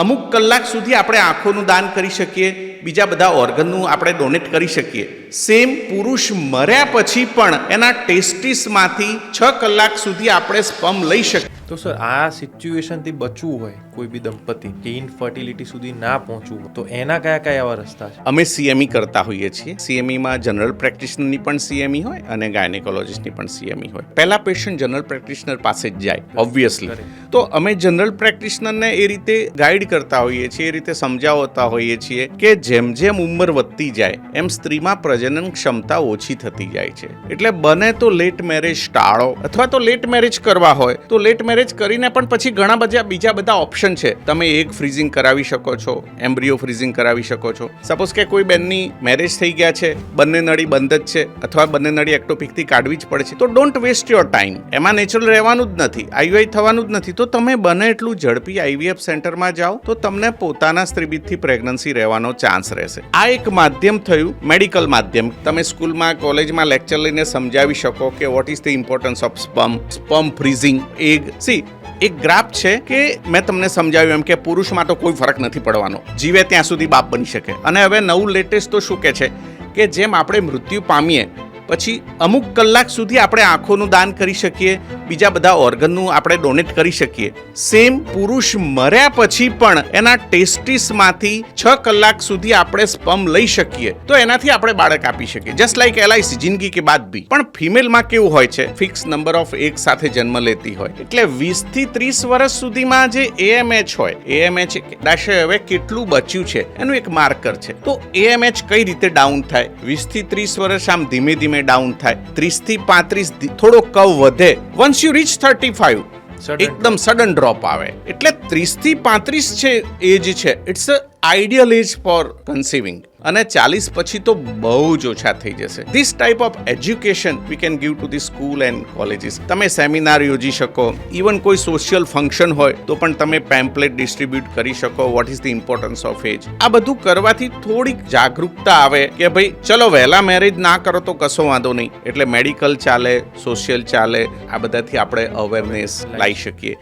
અમુક કલાક સુધી આપણે આંખોનું દાન કરી શકીએ, બીજા બધા ઓર્ગનનું આપણે ડોનેટ કરી શકીએ. સેમ પુરુષ મર્યા પછી પણ એના ટેસ્ટિસમાંથી 6 કલાક સુધી આપણે સ્પર્મ લઈ શકીએ. તો સર આ સિચ્યુએશનથી બચવું હોય કોઈ બી દંપતી કે ઇનફર્ટિલિટી સુધી ના પહોંચવું હોય તો એના કયા કયા એવા રસ્તા છે? અમે સીએમઈ કરતા હોઈએ છીએ. સીએમઈમાં જનરલ પ્રેક્ટિશનરની પણ સીએમઈ હોય અને ગાયનેકોલોજીસ્ટની પણ સીએમઈ હોય. પહેલા પેશન્ટ જનરલ પ્રેક્ટિશનર પાસે જ જાય ઓબ્વિયસલી. તો અમે જનરલ પ્રેક્ટિશનરને એ રીતે ગાઈડ કરતા હોઈએ છીએ, એ રીતે સમજાવતા હોઈએ છીએ કે જેમ જેમ ઉંમર વધતી જાય એમ સ્ત્રીમાં પ્રજનન ક્ષમતા ઓછી થતી જાય છે. એટલે બને તો લેટ મેરેજ ટાળો, અથવા તો લેટ મેરેજ કરવા હોય તો લેટ મેરેજ કરીને પણ પછી ઘણા બધા બીજા બધા ઓપ્શન છે. તમે એગ ફ્રીઝિંગ કરાવી શકો છો, એમ્બ્રિયો ફ્રીઝિંગ કરાવી શકો છો. સપોઝ કે કોઈ બેનની મેરેજ થઈ ગયા છે, બંને નળી બંધ જ છે અથવા બંને નળી એક્ટોપિકથી કાઢવી જ પડે છે, તો ડોન્ટ વેસ્ટ યોર ટાઈમ. એમાં નેચરલ રહેવાનું જ નથી, આઈયુઆઈ થવાનું જ નથી. તો તમે બને એટલું ઝડપી આઈવીએફ સેન્ટરમાં જાઓ તો તમને પોતાના સ્ત્રીબીજથી પ્રેગ્નન્સી રહેવાનો ચાન્સ રહેશે. આ એક માધ્યમ થયું, મેડિકલ માધ્યમ. તમે સ્કૂલમાં કોલેજમાં લેક્ચર લઈને સમજાવી શકો કે vote is the importance of sperm freezing, egg. એક ગ્રાફ છે કે મેં તમને સમજાવ્યું એમ કે પુરુષમાં તો કોઈ ફરક નથી પડવાનો, જીવે ત્યાં સુધી બાપ બની શકે. અને હવે નવું લેટેસ્ટ તો શું કે છે કે જેમ આપણે મૃત્યુ પામીએ પછી અમુક કલાક સુધી આપણે આંખોનું દાન કરી શકીએ, બીજા બધા ઓર્ગનનું આપણે ડોનેટ કરી શકીએ. સેમ પુરુષ મર્યા પછી પણ એના ટેસ્ટિસમાંથી 6 કલાક સુધી આપણે સ્પર્મ લઈ શકીએ તો એનાથી આપણે બાળક આપી શકીએ. જસ્ટ લાઈક એલઆઈસી, જિંદગી કે બાદ બી. પણ ફિમેલમાં કેવું હોય છે, ફિક્સ નંબર ઓફ એગ સાથે જન્મ લેતી હોય. એટલે 20 થી 30 વર્ષ સુધીમાં જે એએમએચ હોય, એએમએચ દાશે હવે કેટલું બચ્યું છે એનું એક માર્કર છે. તો એએમએચ કઈ રીતે ડાઉન થાય? 20 થી 30 વર્ષ આમ ધીમે ધીમે ડાઉન થાય, 30 થી 35 થોડો કર્વ વધે. વન્સ યુ રીચ 35 એકદમ સડન ડ્રોપ આવે. એટલે 30 થી 35 છે એજ છે, it's a ideal age for conceiving. અને 40 પછી તો બહુ જ ઓછા થઈ જશે. This type of education we can give to the school and colleges. તમે સેમિનાર યોજી શકો, ઇવન કોઈ સોશિયલ ફંક્શન હોય તો પણ તમે પેમ્પલેટ ડિસ્ટ્રીબ્યુટ કરી શકો, what is the importance of age. આ બધું કરવાથી થોડીક જાગૃતતા આવે કે ભાઈ ચલો વહેલા મેરેજ ના કરો તો કશો વાંધો નહીં. એટલે મેડિકલ ચાલે, સોશિયલ ચાલે, આ બધાથી આપણે અવેરનેસ લાવી શકીએ.